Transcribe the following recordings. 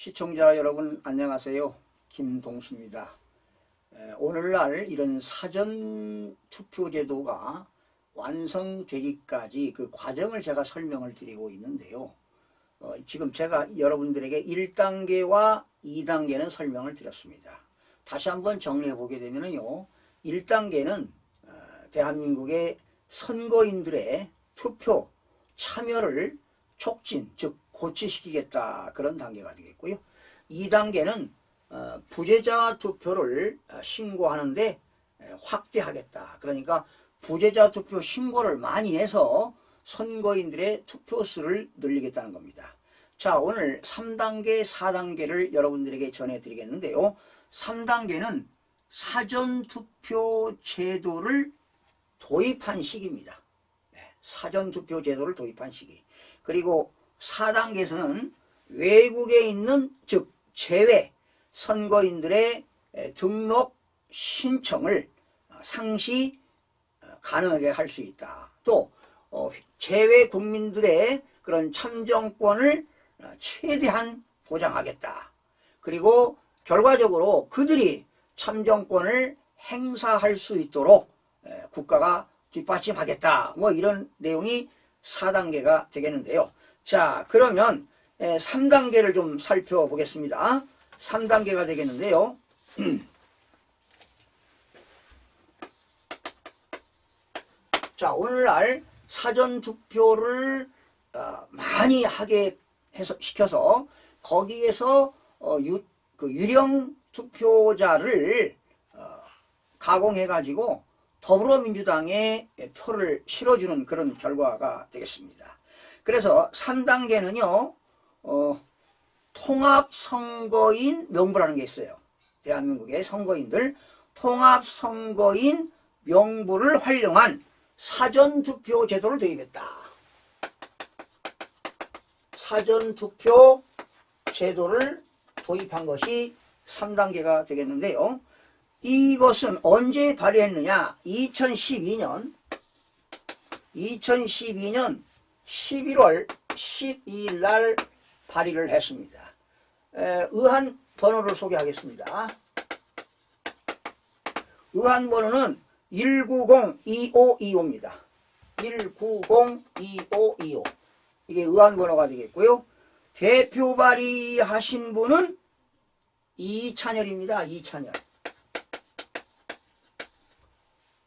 시청자 여러분 안녕하세요. 김동수입니다. 오늘날 이런 사전투표제도가 완성되기까지 그 과정을 제가 설명을 드리고 있는데요. 지금 제가 여러분들에게 1단계와 2단계는 설명을 드렸습니다. 다시 한번 정리해 보게 되면요. 1단계는 대한민국의 선거인들의 투표 참여를 촉진, 즉 고취시키겠다, 그런 단계가 되겠고요. 2단계는 부재자 투표를 신고하는데 확대하겠다. 그러니까 부재자 투표 신고를 많이 해서 선거인들의 투표수를 늘리겠다는 겁니다. 자, 오늘 3단계, 4단계를 여러분들에게 전해드리겠는데요. 3단계는 사전투표 제도를 도입한 시기입니다. 사전투표 제도를 도입한 시기. 그리고 4단계에서는 외국에 있는, 즉 제외 선거인들의 등록 신청을 상시 가능하게 할 수 있다. 또 제외 국민들의 그런 참정권을 최대한 보장하겠다. 그리고 결과적으로 그들이 참정권을 행사할 수 있도록 국가가 뒷받침하겠다. 뭐 이런 내용이 4단계가 되겠는데요. 자, 그러면 3단계를 좀 살펴보겠습니다. 3단계가 되겠는데요. 자, 오늘날 사전투표를 많이 하게 시켜서 거기에서 유령 투표자를 가공해가지고 더불어민주당에 표를 실어주는 그런 결과가 되겠습니다. 그래서 3단계는요, 통합선거인 명부라는 게 있어요. 대한민국의 선거인들 통합선거인 명부를 활용한 사전투표 제도를 도입했다. 사전투표 제도를 도입한 것이 3단계가 되겠는데요. 이것은 언제 발의했느냐? 2012년 11월 12일 날 발의를 했습니다. 의안 번호를 소개하겠습니다. 의안 번호는 190-2525입니다. 190-2525. 이게 의안 번호가 되겠고요. 대표 발의하신 분은 이찬열입니다.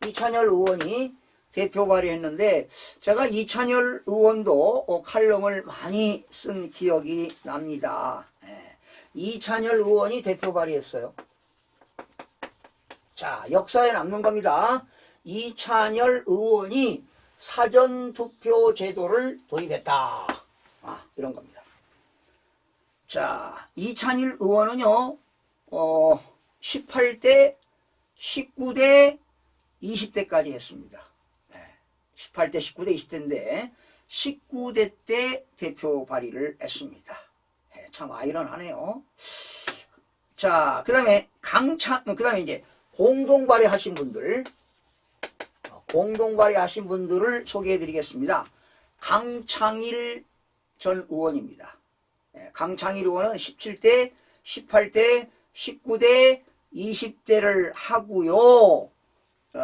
이찬열 의원이 대표 발의했는데, 제가 이찬열 의원도 칼럼을 많이 쓴 기억이 납니다. 이찬열 의원이 대표 발의했어요. 자, 역사에 남는 겁니다. 이찬열 의원이 사전투표 제도를 도입했다. 이런 겁니다. 자, 이찬열 의원은요, 18대, 19대, 20대까지 했습니다. 18대, 19대, 20대인데 19대 때 대표 발의를 했습니다. 참 아이러니하네요. 자, 그 다음에 이제 공동 발의하신 분들을 소개해 드리겠습니다. 강창일 전 의원입니다. 강창일 의원은 17대, 18대, 19대, 20대를 하고요.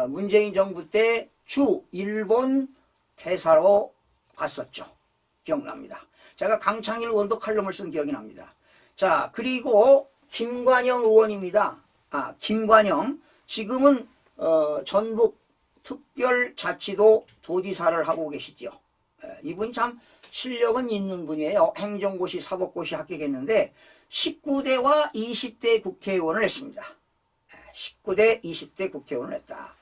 문재인 정부 때 주 일본 대사로 갔었죠. 기억납니다. 제가 강창일 의원도 칼럼을 쓴 기억이 납니다. 자, 그리고 김관영 의원입니다. 김관영. 지금은 전북 특별자치도 도지사를 하고 계시죠. 이분 참 실력은 있는 분이에요. 행정고시, 사법고시 합격했는데 19대와 20대 국회의원을 했습니다. 19대, 20대 국회의원을 했다.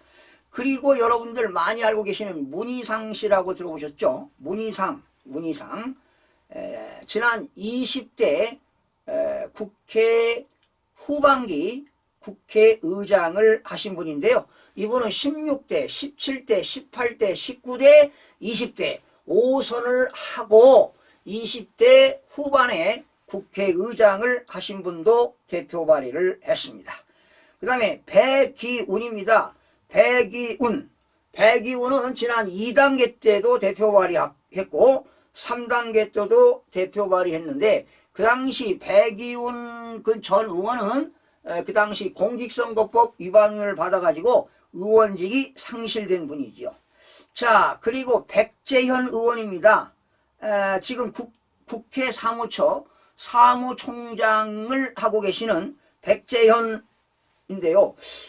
그리고 여러분들 많이 알고 계시는 문희상 씨라고 들어보셨죠? 문희상. 지난 20대 국회 후반기 국회의장을 하신 분인데요. 이분은 16대, 17대, 18대, 19대, 20대 5선을 하고 20대 후반에 국회의장을 하신 분도 대표 발의를 했습니다. 그 다음에 배기운입니다. 배기운은 지난 2단계 때도 대표 발의했고 3단계 때도 대표 발의했는데 그 당시 백이훈 그 전 의원은 그 당시 공직선거법 위반을 받아가지고 의원직이 상실된 분이지요. 자, 그리고 백재현 의원입니다. 지금 국회 사무처 사무총장을 하고 계시는 백재현인데요.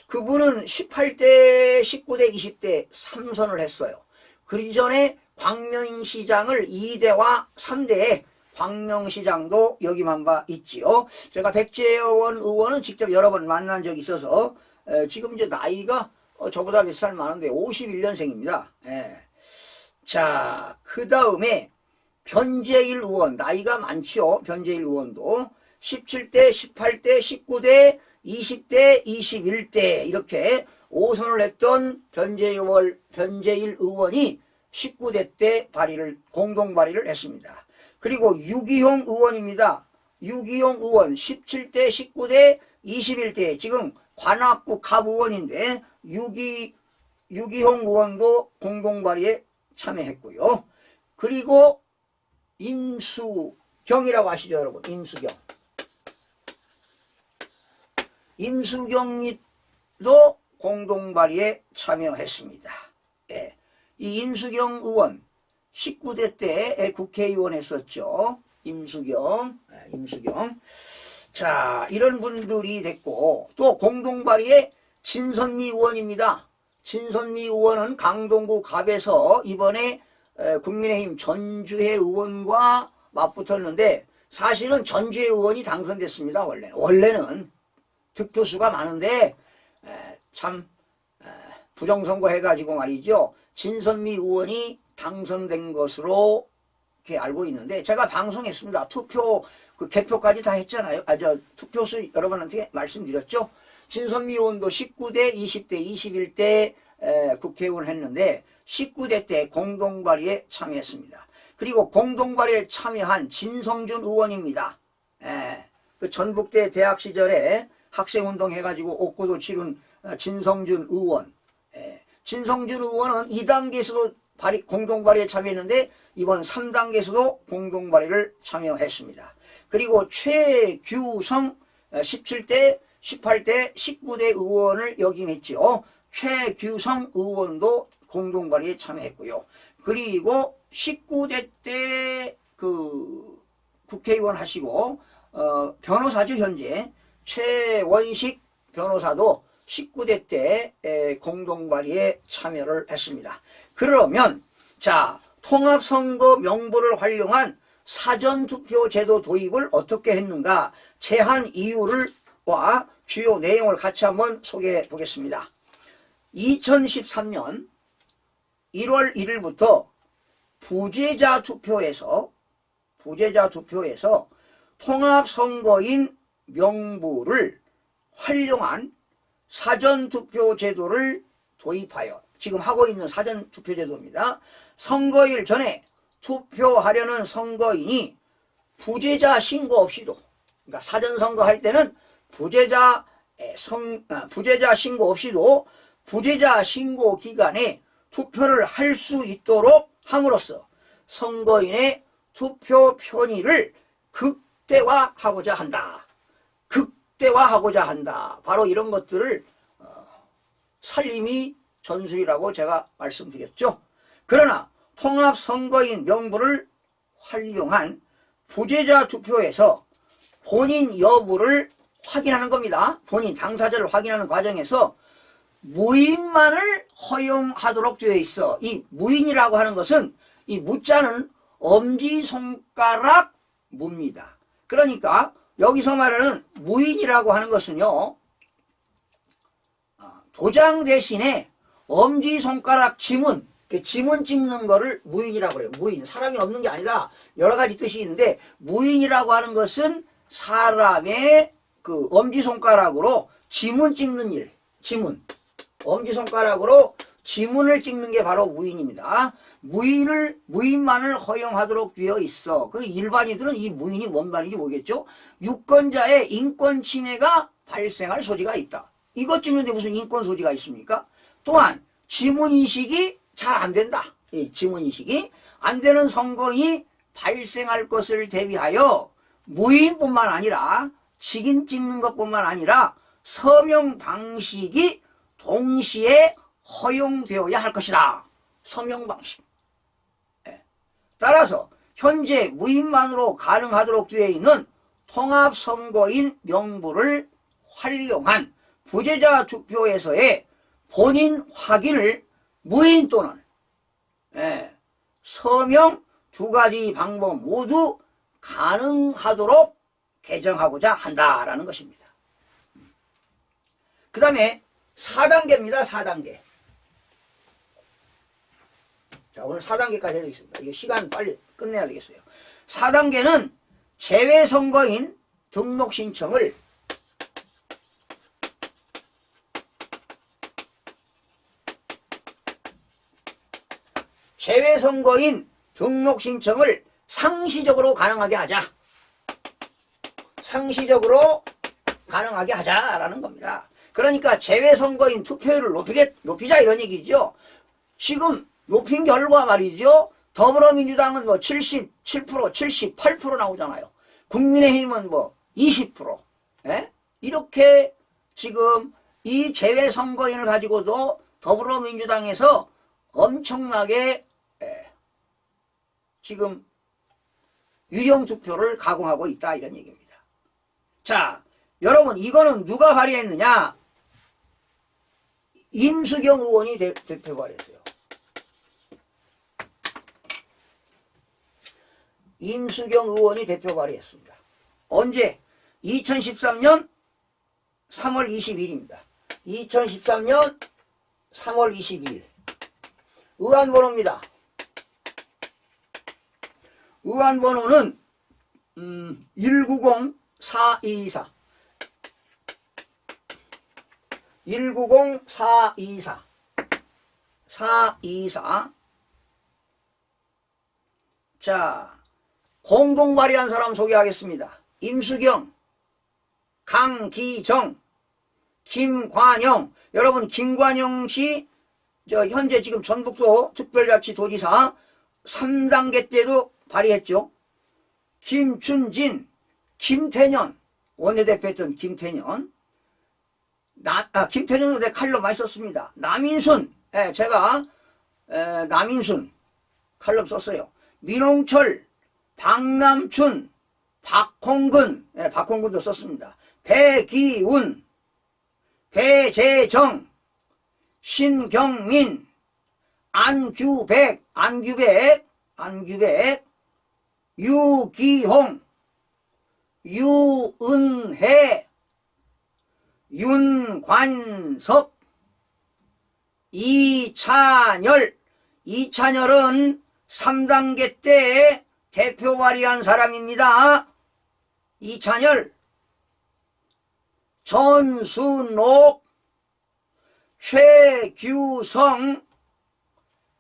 그분은 18대, 19대, 20대 3선을 했어요. 그 이전에 광명시장을 2대와 3대에 광명시장도 역임한 바 있지요. 제가 백재원 의원은 직접 여러 번 만난 적이 있어서 지금 이제 나이가 저보다 몇 살 많은데 51년생입니다. 자, 그 다음에 변재일 의원, 나이가 많지요. 변재일 의원도 17대, 18대, 19대, 20대, 21대 이렇게 5선을 했던 변재일 의원이 19대 때 공동 발의를 했습니다. 그리고 유기용 의원입니다. 유기용 의원 17대, 19대, 21대 지금 관악구 갑 의원인데 유기용 의원도 공동 발의에 참여했고요. 그리고 임수경이라고 아시죠, 여러분? 임수경도 공동 발의에 참여했습니다. 예. 이 임수경 의원 19대 때 국회의원 했었죠. 임수경. 자, 이런 분들이 됐고 또 공동 발의에 진선미 의원입니다. 진선미 의원은 강동구 갑에서 이번에 국민의힘 전주회 의원과 맞붙었는데 사실은 전주회 의원이 당선됐습니다. 원래는 득표수가 많은데 참 부정선거 해가지고 말이죠. 진선미 의원이 당선된 것으로 이렇게 알고 있는데 제가 방송했습니다. 투표 개표까지 다 했잖아요. 투표수 여러분한테 말씀드렸죠. 진선미 의원도 19대, 20대, 21대 국회의원 했는데 19대 때 공동 발의에 참여했습니다. 그리고 공동 발의에 참여한 진성준 의원입니다. 그 전북대 대학 시절에 학생운동 해가지고 옥고도 치른 진성준 의원. 진성준 의원은 2단계에서도 공동 발의에 참여했는데 이번 3단계에서도 공동 발의를 참여했습니다. 그리고 최규성 17대, 18대, 19대 의원을 역임했죠. 최규성 의원도 공동 발의에 참여했고요. 그리고 19대 때 그 국회의원 하시고 변호사죠. 현재 최원식 변호사도 19대 때 공동 발의에 참여를 했습니다. 그러면 자, 통합선거 명부를 활용한 사전투표 제도 도입을 어떻게 했는가 제한 이유와 주요 내용을 같이 한번 소개해 보겠습니다. 2013년 1월 1일부터 부재자 투표에서 통합선거인 명부를 활용한 사전투표 제도를 도입하여 지금 하고 있는 사전투표 제도입니다. 선거일 전에 투표하려는 선거인이 부재자 신고 없이도, 그러니까 사전선거 할 때는 부재자 신고 없이도 부재자 신고 기간에 투표를 할 수 있도록 함으로써 선거인의 투표 편의를 극대화하고자 한다. 바로 이런 것들을 살림이 전술이라고 제가 말씀드렸죠. 그러나 통합선거인 명부를 활용한 부재자 투표에서 본인 여부를 확인하는 겁니다. 본인 당사자를 확인하는 과정에서 무인만을 허용하도록 되어 있어. 이 무인이라고 하는 것은 이 무자는 엄지손가락 무입니다. 그러니까 여기서 말하는 무인이라고 하는 것은요, 도장 대신에 엄지손가락 지문 찍는 거를 무인이라고 그래요. 무인. 사람이 없는 게 아니라 여러 가지 뜻이 있는데, 무인이라고 하는 것은 사람의 그 엄지손가락으로 지문 찍는 일. 엄지손가락으로 지문을 찍는 게 바로 무인입니다. 무인만을 허용하도록 되어 있어. 그 일반인들은 이 무인이 뭔 말인지 모르겠죠. 유권자의 인권 침해가 발생할 소지가 있다. 이것 찍는데 무슨 인권 소지가 있습니까? 또한 지문인식이 잘 안 된다. 이 지문인식이 안 되는 선거인이 발생할 것을 대비하여 무인뿐만 아니라 직인 찍는 것뿐만 아니라 서명 방식이 동시에 허용되어야 할 것이다. 서명 방식. 따라서 현재 무인만으로 가능하도록 되어 있는 통합선거인 명부를 활용한 부재자 투표에서의 본인 확인을 무인 또는 서명 두 가지 방법 모두 가능하도록 개정하고자 한다라는 것입니다. 그 다음에 4단계입니다. 4단계. 자, 오늘 4단계까지 해드리겠습니다. 이거 시간 빨리 끝내야 되겠어요. 4단계는 재외선거인 등록 신청을 상시적으로 가능하게 하자. 상시적으로 가능하게 하자라는 겁니다. 그러니까 재외선거인 투표율을 높이자 이런 얘기죠. 지금 높인 결과 말이죠. 더불어민주당은 뭐 77%, 78% 나오잖아요. 국민의힘은 뭐 20%. 이렇게 지금 이 재외선거인을 가지고도 더불어민주당에서 엄청나게 지금 유령투표를 가공하고 있다 이런 얘기입니다. 자, 여러분 이거는 누가 발의했느냐? 임수경 의원이 대표 발의했어요. 임수경 의원이 대표 발의했습니다. 언제? 2013년 3월 20일입니다. 2013년 3월 22일. 의안번호입니다. 의안번호는 190424. 190424. 424. 자, 공동 발의한 사람 소개하겠습니다. 임수경, 강기정, 김관영. 여러분, 김관영 씨, 현재 지금 전북도 특별자치도지사 3단계 때도 발의했죠. 김춘진, 김태년, 원내대표였던 김태년. 김태년은 내 칼럼 많이 썼습니다. 남인순, 제가 남인순 칼럼 썼어요. 민홍철, 박남춘, 박홍근, 박홍근도 썼습니다. 배기운, 배재정, 신경민, 안규백, 유기홍, 유은혜, 윤관석, 이찬열. 이찬열은 3단계 때 대표 발의한 사람입니다. 이찬열. 전순옥, 최규성,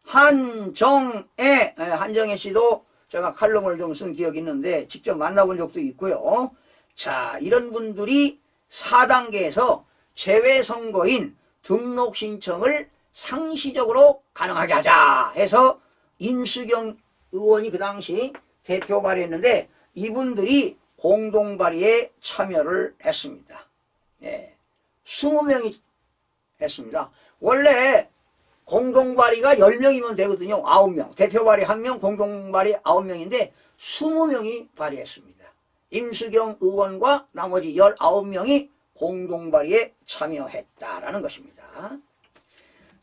한정애. 한정애 씨도 제가 칼럼을 좀 쓴 기억이 있는데 직접 만나본 적도 있고요. 자, 이런 분들이 4단계에서 재외선거인 등록 신청을 상시적으로 가능하게 하자 해서 임수경 의원이 그 당시 대표 발의했는데 이분들이 공동 발의에 참여를 했습니다. 20명이 했습니다. 원래 공동 발의가 10명이면 되거든요. 9명. 대표 발의 1명, 공동 발의 9명인데 20명이 발의했습니다. 임수경 의원과 나머지 19명이 공동 발의에 참여했다라는 것입니다.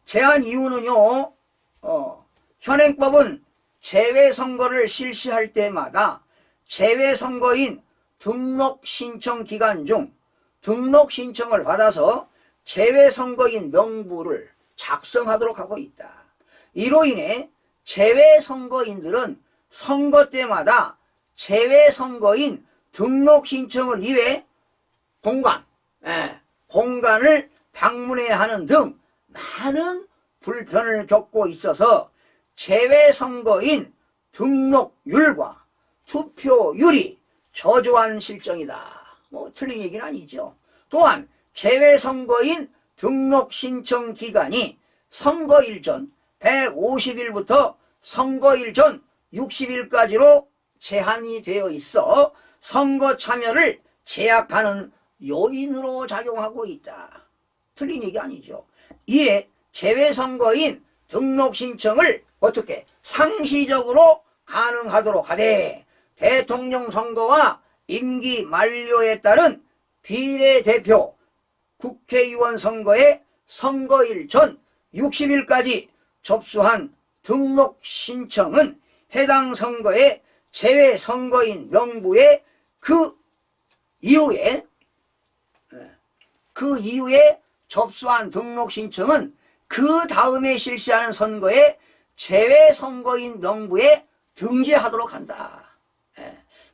제한 이유는요. 현행법은 재외선거를 실시할 때마다 재외선거인 등록 신청 기간 중 등록 신청을 받아서 재외선거인 명부를 작성하도록 하고 있다. 이로 인해 재외선거인들은 선거 때마다 재외선거인 등록 신청을 위해 공간을 방문해야 하는 등 많은 불편을 겪고 있어서 재외선거인 등록률과 투표율이 저조한 실정이다. 뭐 틀린 얘기는 아니죠. 또한 재외선거인 등록 신청 기간이 선거일 전 150일부터 선거일 전 60일까지로 제한이 되어 있어 선거 참여를 제약하는 요인으로 작용하고 있다. 틀린 얘기 아니죠. 이에 재외선거인 등록 신청을 어떻게 상시적으로 가능하도록 하되 대통령 선거와 임기 만료에 따른 비례대표 국회의원 선거의 선거일 전 60일까지 접수한 등록 신청은 해당 선거의 재외선거인 명부에 그 이후에 접수한 등록 신청은 그 다음에 실시하는 선거의 재외선거인 명부에 등재하도록 한다.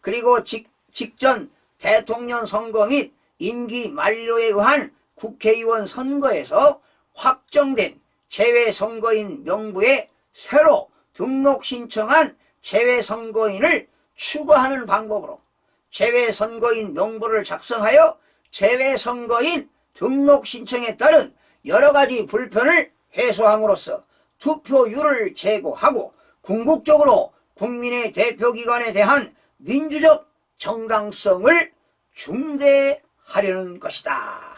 그리고 직전 대통령 선거 및 임기 만료에 의한 국회의원 선거에서 확정된 재외선거인 명부에 새로 등록 신청한 재외선거인을 추가하는 방법으로 재외선거인 명부를 작성하여 재외선거인 등록 신청에 따른 여러가지 불편을 해소함으로써 투표율을 제고하고 궁극적으로 국민의 대표기관에 대한 민주적 정당성을 중대하려는 것이다.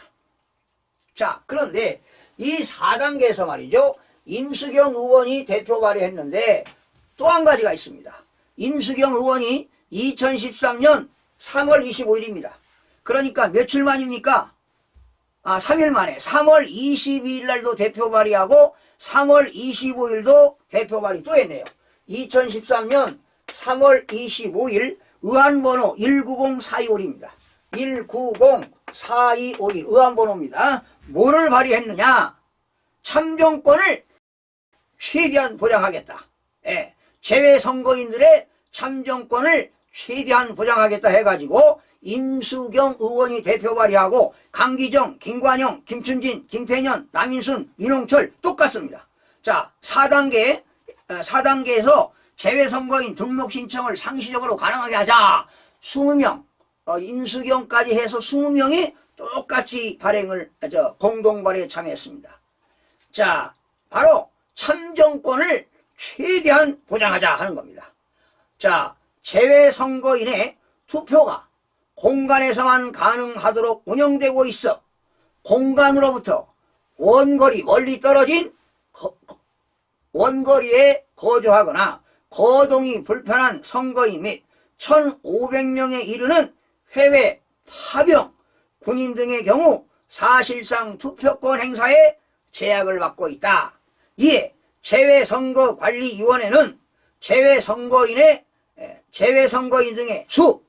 자, 그런데 이 4단계에서 말이죠. 임수경 의원이 대표 발의했는데 또 한 가지가 있습니다. 임수경 의원이 2013년 3월 25일입니다. 그러니까 며칠 만입니까? 3일 만에 3월 22일 날도 대표 발의하고 3월 25일도 대표 발의 또 했네요. 2013년 3월 25일 의안번호 190425입니다. 190425일 의안번호입니다. 뭐를 발의했느냐? 참정권을 최대한 보장하겠다. 재외선거인들의 참정권을 최대한 보장하겠다 해가지고 임수경 의원이 대표 발의하고 강기정, 김관영, 김춘진, 김태년, 남인순, 민홍철 똑같습니다. 자, 4단계에서 재외선거인 등록 신청을 상시적으로 가능하게 하자. 20명, 임수경까지 해서 20명이 똑같이 공동 발의에 참여했습니다. 자, 바로 참정권을 최대한 보장하자 하는 겁니다. 자, 재외선거인의 투표가 공간에서만 가능하도록 운영되고 있어 공간으로부터 원거리 멀리 떨어진 원거리에 거주하거나 거동이 불편한 선거인 및 1,500명에 이르는 해외 파병 군인 등의 경우 사실상 투표권 행사에 제약을 받고 있다. 이에 재외선거관리위원회는 재외선거인 등의 수,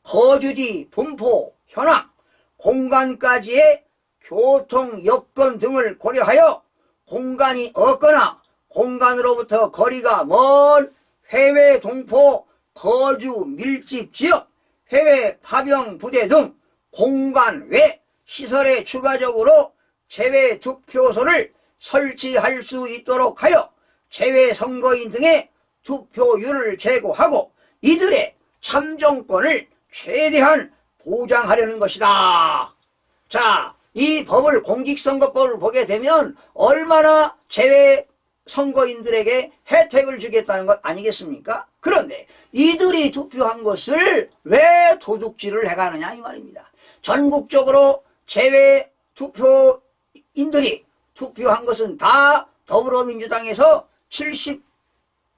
거주지, 분포, 현황, 공간까지의 교통, 여건 등을 고려하여 공간이 없거나 공간으로부터 거리가 먼 해외 동포 거주 밀집 지역, 해외 파병 부대 등 공간 외 시설에 추가적으로 재외 투표소를 설치할 수 있도록 하여 재외선거인 등의 투표율을 제고하고 이들의 참정권을 최대한 보장하려는 것이다. 자, 이 법을 공직선거법을 보게 되면 얼마나 재외선거인들에게 혜택을 주겠다는 것 아니겠습니까? 그런데 이들이 투표한 것을 왜 도둑질을 해가느냐 이 말입니다. 전국적으로 재외 투표인들이 투표한 것은 다 더불어민주당에서 75%,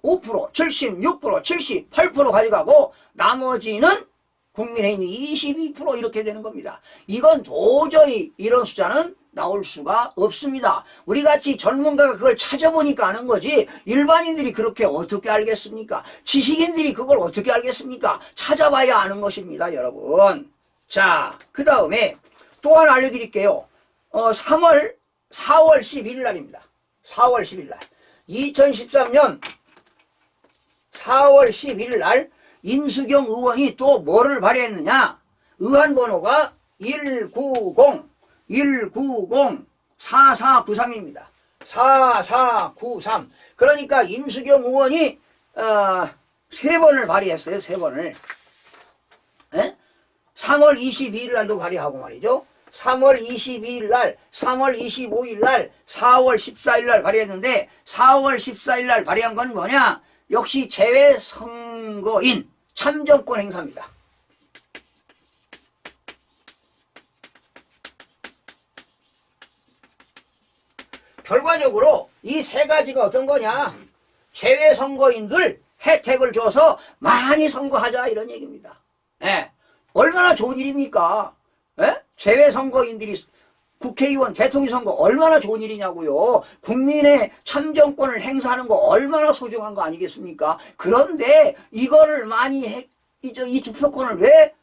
76%, 78% 가져가고 나머지는 국민의힘이 22% 이렇게 되는 겁니다. 이건 도저히 이런 숫자는 나올 수가 없습니다. 우리같이 전문가가 그걸 찾아보니까 아는 거지 일반인들이 그렇게 어떻게 알겠습니까? 지식인들이 그걸 어떻게 알겠습니까? 찾아봐야 아는 것입니다, 여러분. 자, 그 다음에 또 하나 알려드릴게요. 4월 11일 날입니다. 4월 11일 날. 2013년 4월 11일 날 임수경 의원이 또 뭐를 발의했느냐? 의안번호가 190-4493입니다. 4493. 그러니까 임수경 의원이 3번을 발의했어요. 3번을. 3월 22일 날도 발의하고 말이죠. 3월 22일 날, 3월 25일 날, 4월 14일 날 발의했는데 4월 14일 날 발의한 건 뭐냐? 역시 재외선거인 참정권 행사입니다. 결과적으로 이 세 가지가 어떤 거냐? 재외선거인들 혜택을 줘서 많이 선거하자 이런 얘기입니다. 예. 얼마나 좋은 일입니까? 예? 재외선거인들이 국회의원, 대통령 선거 얼마나 좋은 일이냐고요. 국민의 참정권을 행사하는 거 얼마나 소중한 거 아니겠습니까? 그런데 이거를 많이 이 투표권을 왜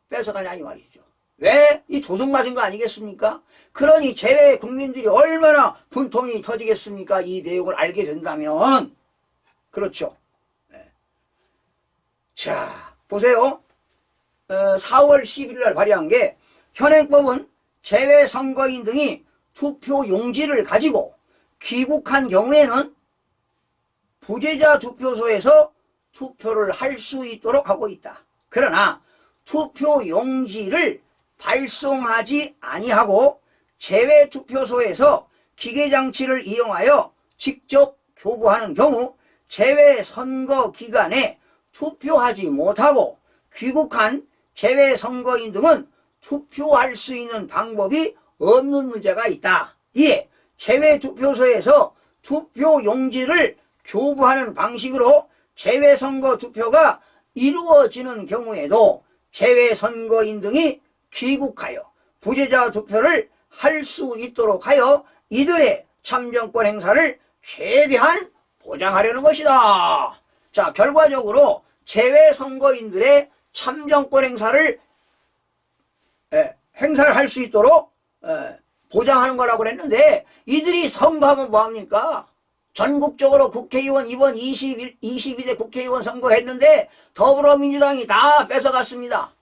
뺏어가냐 이 말이죠. 왜? 이 도둑 맞은 거 아니겠습니까? 그러니 재외 국민들이 얼마나 분통이 터지겠습니까? 이 내용을 알게 된다면. 그렇죠. 네. 자, 보세요. 4월 10일 날 발의한 게 현행법은 재외 선거인 등이 투표 용지를 가지고 귀국한 경우에는 부재자 투표소에서 투표를 할 수 있도록 하고 있다. 그러나 투표 용지를 발송하지 아니하고 재외 투표소에서 기계장치를 이용하여 직접 교부하는 경우 재외 선거 기간에 투표하지 못하고 귀국한 재외 선거인 등은 투표할 수 있는 방법이 없는 문제가 있다. 이에 재외 투표소에서 투표 용지를 교부하는 방식으로 재외 선거 투표가 이루어지는 경우에도 재외 선거인 등이 귀국하여 부재자 투표를 할 수 있도록 하여 이들의 참정권 행사를 최대한 보장하려는 것이다. 자, 결과적으로 재외 선거인들의 참정권 행사를 할 수 있도록 보장하는 거라고 그랬는데 이들이 선거하면 뭐합니까? 전국적으로 국회의원 이번 22대 국회의원 선거했는데 더불어민주당이 다 뺏어갔습니다.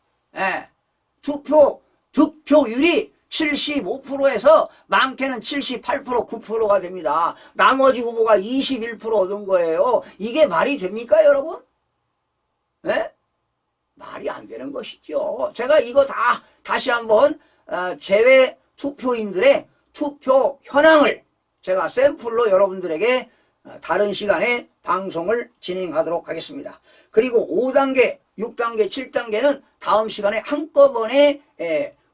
득표율이 75%에서 많게는 78%, 9%가 됩니다. 나머지 후보가 21% 얻은 거예요. 이게 말이 됩니까, 여러분? 말이 안 되는 것이죠. 제가 이거 다시 한번 재외 투표인들의 투표 현황을 제가 샘플로 여러분들에게 다른 시간에 방송을 진행하도록 하겠습니다. 그리고 5단계, 6단계, 7단계는 다음 시간에 한꺼번에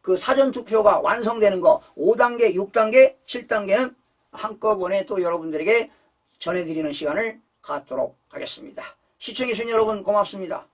그 사전투표가 완성되는 거 5단계, 6단계, 7단계는 한꺼번에 또 여러분들에게 전해드리는 시간을 갖도록 하겠습니다. 시청해주신 여러분 고맙습니다.